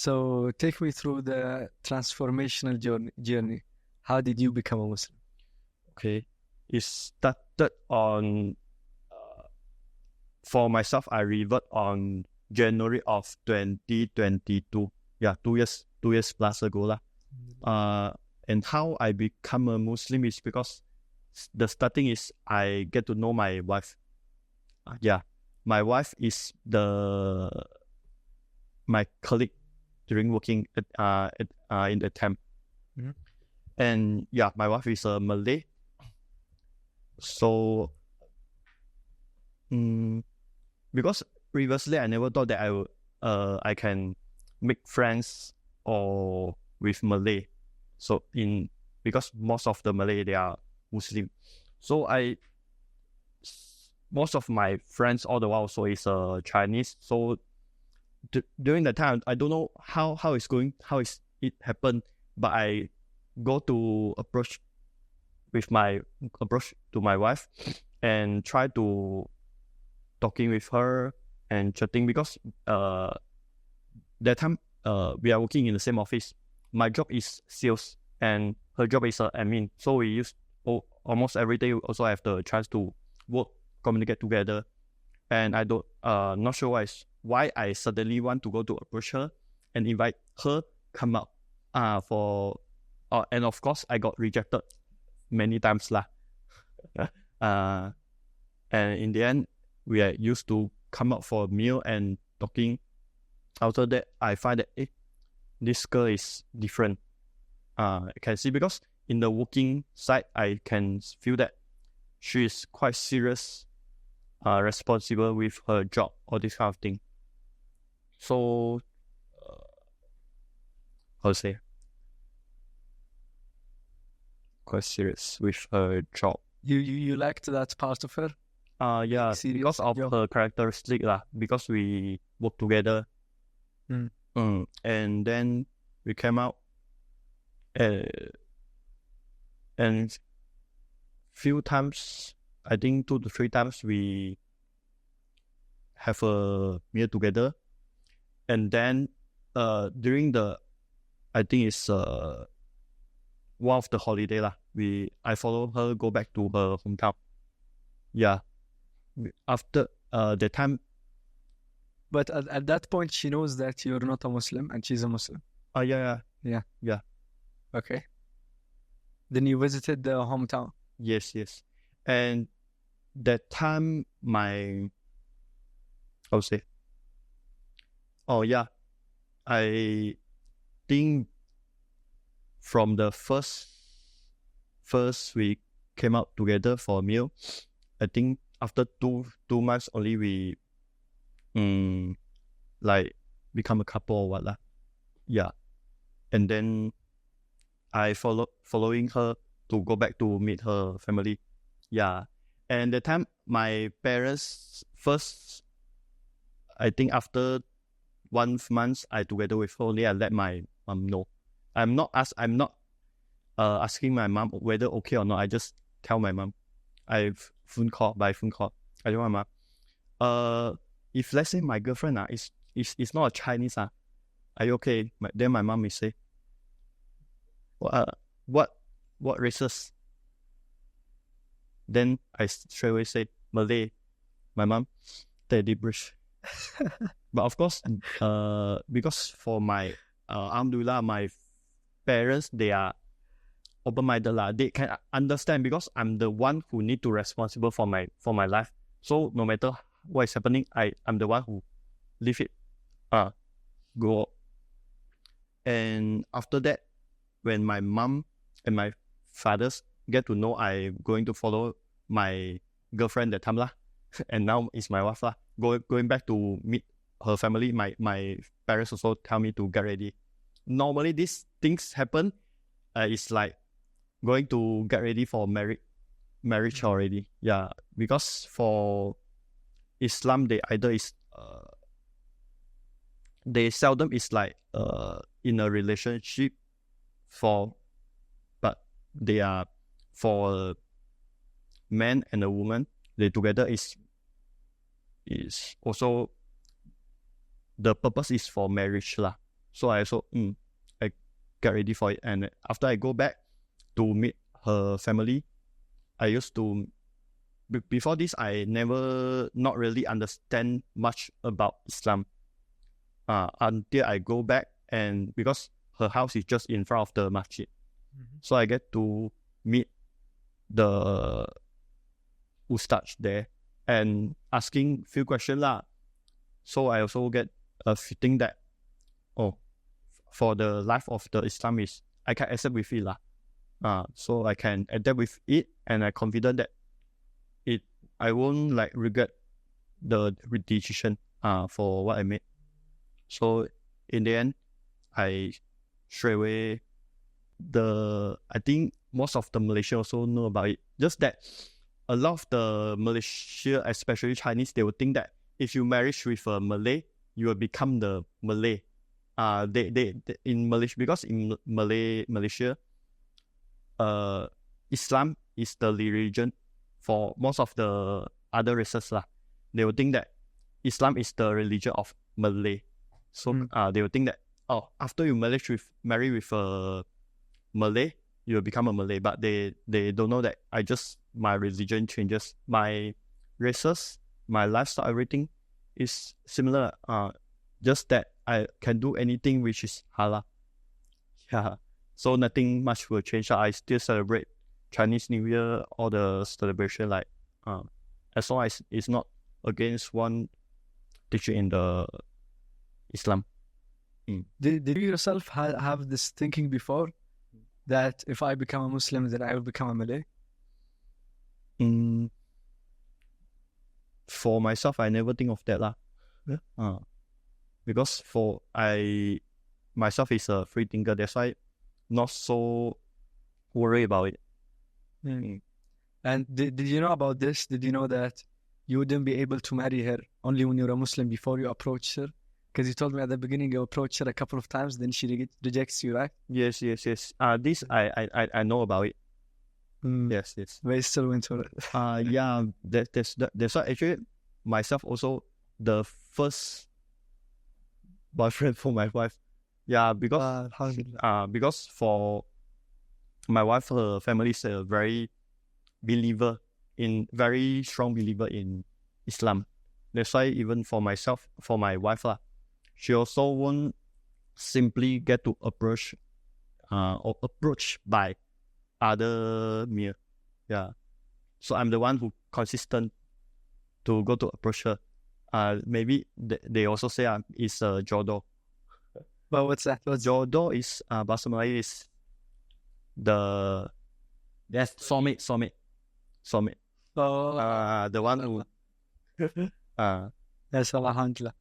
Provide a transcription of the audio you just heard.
So take me through the transformational journey. How did you become a Muslim? Okay, it started on for myself. I revert on January of 2022. Yeah, 2 years plus ago lah. And how I become a Muslim is because the starting is I get to know my wife. Yeah, my wife is my colleague during working in the temp. Mhm. And yeah, my wife is a Malay. So because previously I never thought that I can make friends or with Malay. So because most of the Malay they are Muslim. So most of my friends all the while also is Chinese. So during the time I don't know how it happened, but I go to approach to my wife and try to talking with her and chatting because that time we are working in the same office. My job is sales and her job is admin. So we use almost every day. We also have the chance to work, communicate together. And I don't not sure why I suddenly want to go to approach her and invite her come out and of course I got rejected many times lah. And in the end we are used to come out for a meal and talking. After that I find that this girl is different. I can see because in the working side I can feel that she is quite serious, responsible with her job, all this kind of thing. So how to say, quite serious with her job. You liked that part of her? Yeah, Serious because of job. her characteristic lah. Because we work together. And then we came out, and few times, I think 2 to 3 times we have a meal together. And then during I think it's one of the holiday lah, I follow her go back to her hometown. Yeah, after the time. But at that point, she knows that you're not a Muslim and she's a Muslim. Yeah. Okay. Then you visited the hometown. Yes. And that time how to say? Oh yeah, I think from the first we came out together for a meal. I think after 2 months only we like become a couple or what lah. Yeah, and then I following her to go back to meet her family. Yeah, and the time my parents first, I think after 1 month I together with her only, I let my mom know. I'm not asking my mom whether okay or not. I just tell my mom. By phone call. I tell my mom, if let's say my girlfriend is not a Chinese are you okay? Then my mom will say, what races? Then I straight away say Malay. My mom, Teddy Brush. But of course, because for my alhamdulillah, my parents, they are open-minded lah. They can understand because I'm the one who need to responsible for my life. So no matter what is happening, I'm the one who leave it, go. And after that, when my mom and my fathers get to know I'm going to follow my girlfriend that time lah, and now it's my wife lah, going back to meet her family, my parents also tell me to get ready. Normally these things happen, it's like going to get ready for marriage already. Yeah, because for Islam they seldom is like in a relationship but they are for a man and a woman, they together is also the purpose is for marriage lah. So I also I get ready for it. And after I go back to meet her family, I used to before this I never not really understand much about Islam. Until I go back, and because her house is just in front of the masjid, so I get to meet the ustad there and asking few questions lah. So I also get a feeling that for the life of the Islam is I can accept with it lah. So I can adapt with it, and I confident that I won't like regret the decision for what I made. So in the end, I straight away I think most of the Malaysians also know about it. Just that a lot of the Malaysia, especially Chinese, they would think that if you marry with a Malay, you will become the Malay. They in Malaysia, because in Malaysia, Islam is the religion for most of the other races lah. They would think that Islam is the religion of Malay. So they would think that after you marry with a Malay, you will become a Malay. But they don't know that my religion changes, my races, my lifestyle, everything is similar. Just that I can do anything which is halal. Yeah. So nothing much will change. I still celebrate Chinese New Year, all the celebration, like as long as it's not against one teaching in the Islam. Did you yourself have this thinking before that if I become a Muslim, then I will become a Malay? For myself, I never think of that lah. Yeah. Because myself is a free thinker, that's why not so worried about it. And did you know about this? Did you know that you wouldn't be able to marry her only when you're a Muslim before you approach her? Because you told me at the beginning you approached her a couple of times, then she rejects you, right? Yes. This I know about it. Yes. But you still went for it. Yeah. That's why actually myself also the first boyfriend for my wife. Yeah, because for my wife, her family is a very strong believer in Islam. That's why even for myself, for my wife lah, she also won't simply get to approach or approached by other male. Yeah. So I'm the one who consistent to go to approach her. Maybe they also say it's a jodoh. But what's that? Jodoh is bahasa Malay is that's soulmate. Oh, The one who that's Alhamdulillah.